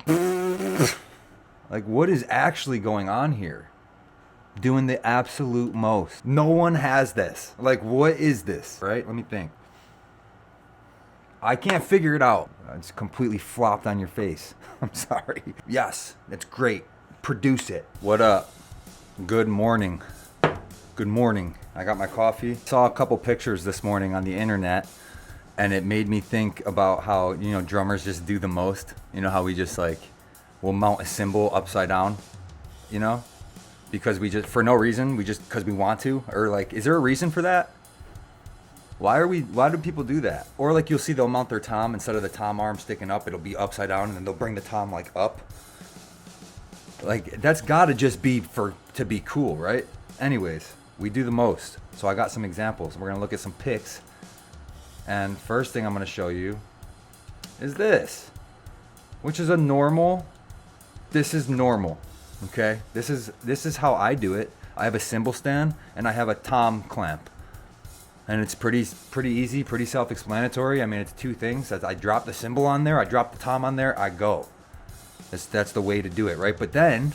Like, what is actually going on here? Doing the absolute most. No one has this. Like, what is this? Right? Let me think. I can't figure it out. It's completely flopped on your face. I'm sorry. Yes, it's great. Produce it. What up? Good morning. Good morning. I got my coffee. Saw a couple pictures this morning on the internet, and it made me think about how, drummers just do the most. You know how we just we'll mount a cymbal upside down, because we just, for no reason, because we want to, or is there a reason for that? Why do people do that? Or you'll see they'll mount their tom, instead of the tom arm sticking up, it'll be upside down, and then they'll bring the tom up. That's gotta just be to be cool, right? Anyways, we do the most. So I got some examples. We're gonna look at some pics. And first thing I'm gonna show you is this, which is this is normal, okay? This is how I do it. I have a cymbal stand and I have a tom clamp. And it's pretty easy, pretty self-explanatory. I mean, it's two things. I drop the cymbal on there, I drop the tom on there, I go. That's the way to do it, right? But then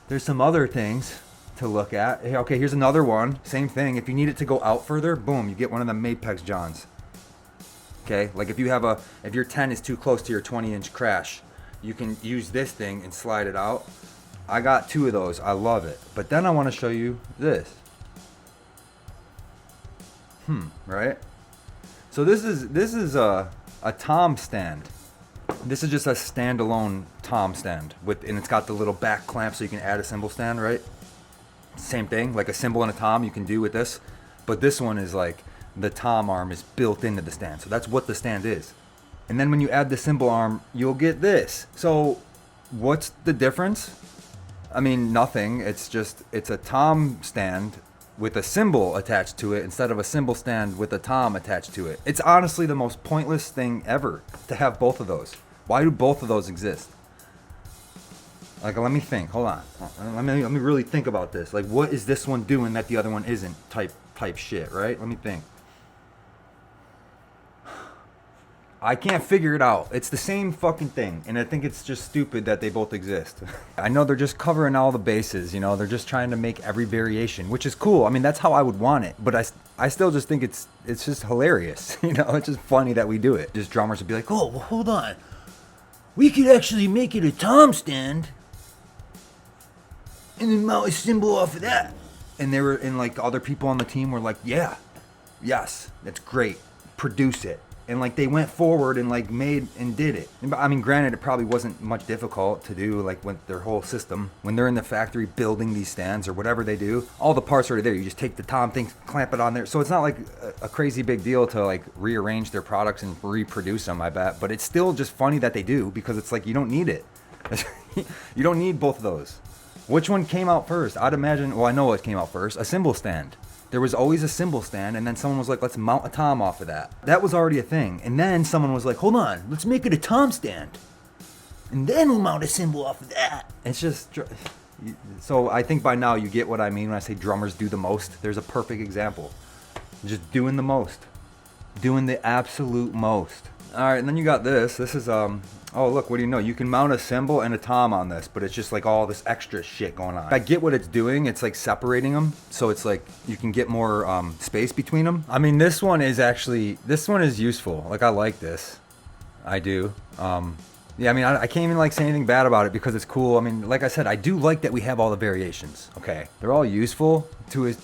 there's some other things to look at. Okay, here's another one. Same thing. If you need it to go out further, boom, you get one of the Mapex Johns. Okay, if your 10 is too close to your 20-inch crash, you can use this thing and slide it out. I got two of those. I love it. But then I want to show you this. Right? So this is a tom stand. This is just a standalone tom stand and it's got the little back clamp so you can add a cymbal stand, right? Same thing, like a cymbal and a tom you can do with this, but this one is the tom arm is built into the stand, so that's what the stand is. And then when you add the cymbal arm, you'll get this. So what's the difference? I mean, nothing. It's a tom stand with a cymbal attached to it instead of a cymbal stand with a tom attached to it. It's honestly the most pointless thing ever to have both of those. Why do both of those exist? Let me think. Hold on. Let me really think about this. What is this one doing that the other one isn't? Type shit, right? Let me think. I can't figure it out. It's the same fucking thing, and I think it's just stupid that they both exist. I know they're just covering all the bases, they're just trying to make every variation, which is cool. I mean, that's how I would want it, but I still just think it's just hilarious. It's just funny that we do it. Just drummers would be like, oh, well, hold on. We could actually make it a tom stand and then mount a cymbal off of that. And they were, and other people on the team were like, yeah, yes, that's great. Produce it. And they went forward and made and did it. I mean, granted, it probably wasn't much difficult to do with their whole system. When they're in the factory building these stands or whatever they do, all the parts are there. You just take the tom thing, clamp it on there. So it's not a crazy big deal to rearrange their products and reproduce them, I bet. But it's still just funny that they do, because it's you don't need it. You don't need both of those. Which one came out first? I'd imagine, well, I know what came out first, a cymbal stand. There was always a cymbal stand, and then someone was like, let's mount a tom off of that. That was already a thing. And then someone was like, hold on, let's make it a tom stand. And then we'll mount a cymbal off of that. It's just, so I think by now you get what I mean when I say drummers do the most. There's a perfect example. Just doing the most. Doing the absolute most. All right, and then you got this. This is, oh, look, what do you know? You can mount a cymbal and a tom on this, but it's just all this extra shit going on. I get what it's doing. It's separating them, so it's you can get more space between them. I mean, this one is useful. I like this. I do. Yeah, I mean, I can't even say anything bad about it because it's cool. I mean, like I said, I do like that we have all the variations, okay? They're all useful to,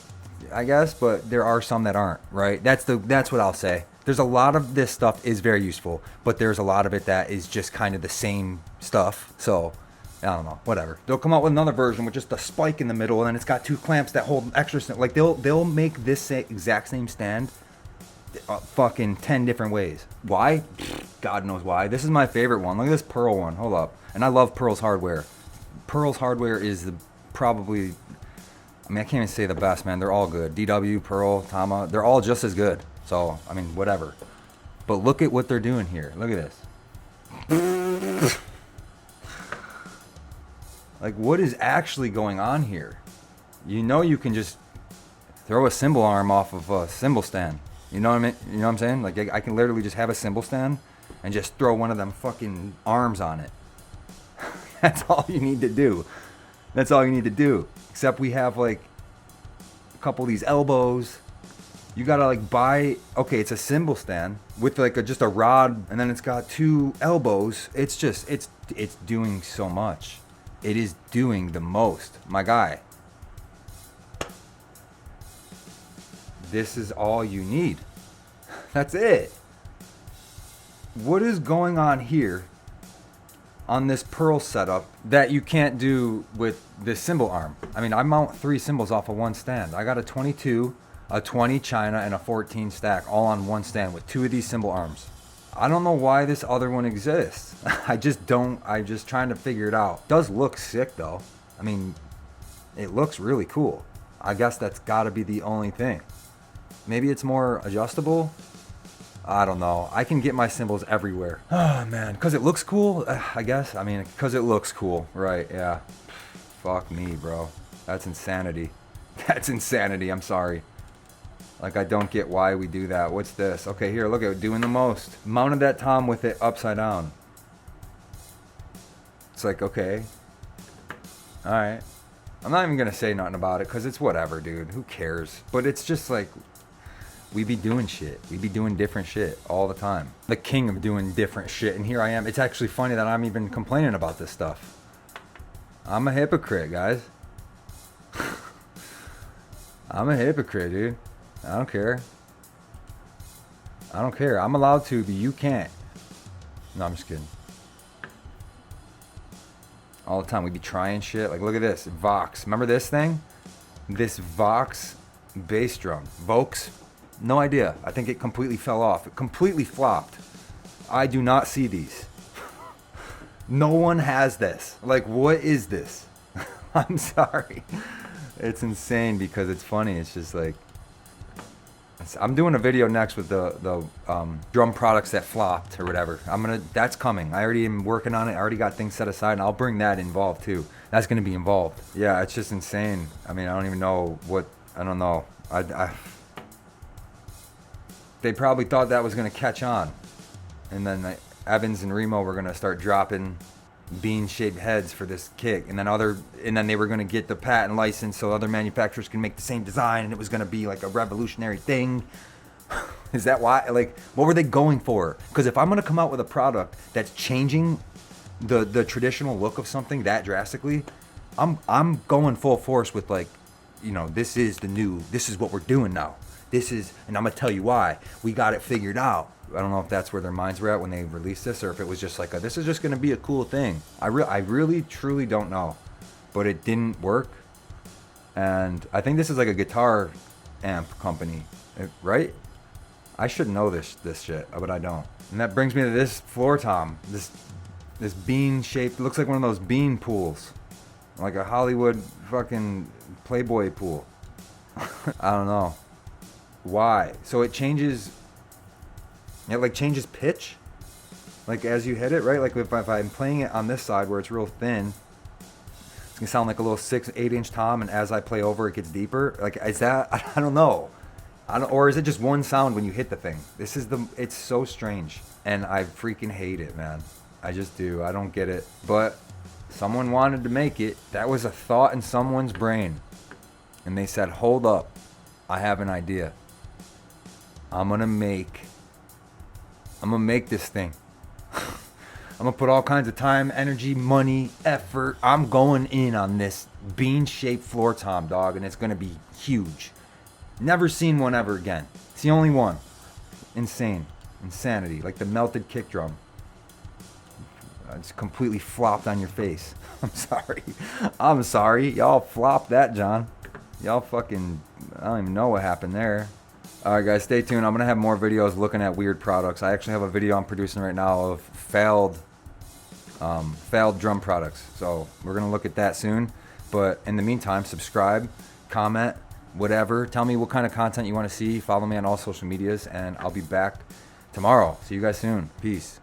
I guess, but there are some that aren't, right? That's what I'll say. There's a lot of this stuff is very useful, but there's a lot of it that is just kind of the same stuff. So, I don't know, whatever. They'll come out with another version with just a spike in the middle, and then it's got two clamps that hold extra. They'll make this exact same stand fucking 10 different ways. Why? God knows why. This is my favorite one. Look at this Pearl one. Hold up. And I love Pearl's hardware. Pearl's hardware is probably, I mean, I can't even say the best, man. They're all good. DW, Pearl, Tama, they're all just as good. So, I mean, whatever. But look at what they're doing here. Look at this. What is actually going on here? You can just throw a cymbal arm off of a cymbal stand. You know what I mean? You know what I'm saying? I can literally just have a cymbal stand and just throw one of them fucking arms on it. That's all you need to do. That's all you need to do. Except we have like a couple of these elbows. You gotta like buy, okay, it's a cymbal stand with like just a rod, and then it's got 2 elbows. It's just, it's doing so much. It is doing the most, my guy. This is all you need. That's it. What is going on here on this Pearl setup that you can't do with this cymbal arm? I mean, I mount 3 cymbals off of one stand. I got a 22, a 20 China, and a 14 stack all on one stand with 2 of these cymbal arms. I don't know why this other one exists. I'm just trying to figure it out. It does look sick though. I mean, it looks really cool. I guess that's gotta be the only thing. Maybe it's more adjustable. I don't know. I can get my cymbals everywhere. Oh man, because it looks cool, I guess. I mean, because it looks cool, right? Yeah. Fuck me, bro. That's insanity. That's insanity. I'm sorry. Like, I don't get why we do that. What's this? Okay, here, look at it, doing the most. Mounted that tom with it upside down. It's like, okay. All right. I'm not even gonna say nothing about it because it's whatever, dude. Who cares? But it's just like, we be doing shit. We be doing different shit all the time. The king of doing different shit, and here I am. It's actually funny that I'm even complaining about this stuff. I'm a hypocrite, guys. I'm a hypocrite, dude. I don't care. I don't care. I'm allowed to, but you can't. No, I'm just kidding. All the time we be trying shit. Like, look at this. Vox. Remember this thing? This Vox bass drum. Vox? No idea. I think it completely fell off. It completely flopped. I do not see these. No one has this. Like, what is this? I'm sorry. It's insane because it's funny. It's just like, I'm doing a video next with the drum products that flopped or whatever. That's coming. I already am working on it. I already got things set aside, and I'll bring that involved too. That's gonna be involved. Yeah, it's just insane. I mean, I don't even know what. I don't know. They probably thought that was gonna catch on, and then Evans and Remo were gonna start dropping bean-shaped heads for this kick, and then they were gonna get the patent license so other manufacturers can make the same design, and it was gonna be like a revolutionary thing. Is that why? Like, what were they going for? Because if I'm gonna come out with a product that's changing the traditional look of something that drastically, I'm going full force with, like, you know, this is what we're doing now. And I'm gonna tell you why. We got it figured out. I don't know if that's where their minds were at when they released this, or if it was just like, this is just gonna be a cool thing. I really, truly don't know. But it didn't work. And I think this is like a guitar amp company, right? I should know this shit, but I don't. And that brings me to this floor tom. This bean shaped, looks like one of those bean pools. Like a Hollywood fucking Playboy pool. I don't know. Why? So it changes pitch, like as you hit it, right? Like if I'm playing it on this side where it's real thin, it's gonna sound like a little 6-8 inch tom, and as I play over, it gets deeper. Like, is that? I don't know. Or is it just one sound when you hit the thing? It's so strange, and I freaking hate it, man. I just do. I don't get it. But someone wanted to make it. That was a thought in someone's brain, and they said, "Hold up, I have an idea. I'm gonna make this thing. I'm gonna put all kinds of time, energy, money, effort. I'm going in on this bean-shaped floor tom, dog, and it's gonna be huge. Never seen one ever again. It's the only one. Insanity, like the melted kick drum. It's completely flopped on your face. I'm sorry. Y'all flopped that, John. Y'all fucking, I don't even know what happened there. Alright guys, stay tuned. I'm going to have more videos looking at weird products. I actually have a video I'm producing right now of failed drum products. So we're going to look at that soon. But in the meantime, subscribe, comment, whatever. Tell me what kind of content you want to see. Follow me on all social medias, and I'll be back tomorrow. See you guys soon. Peace.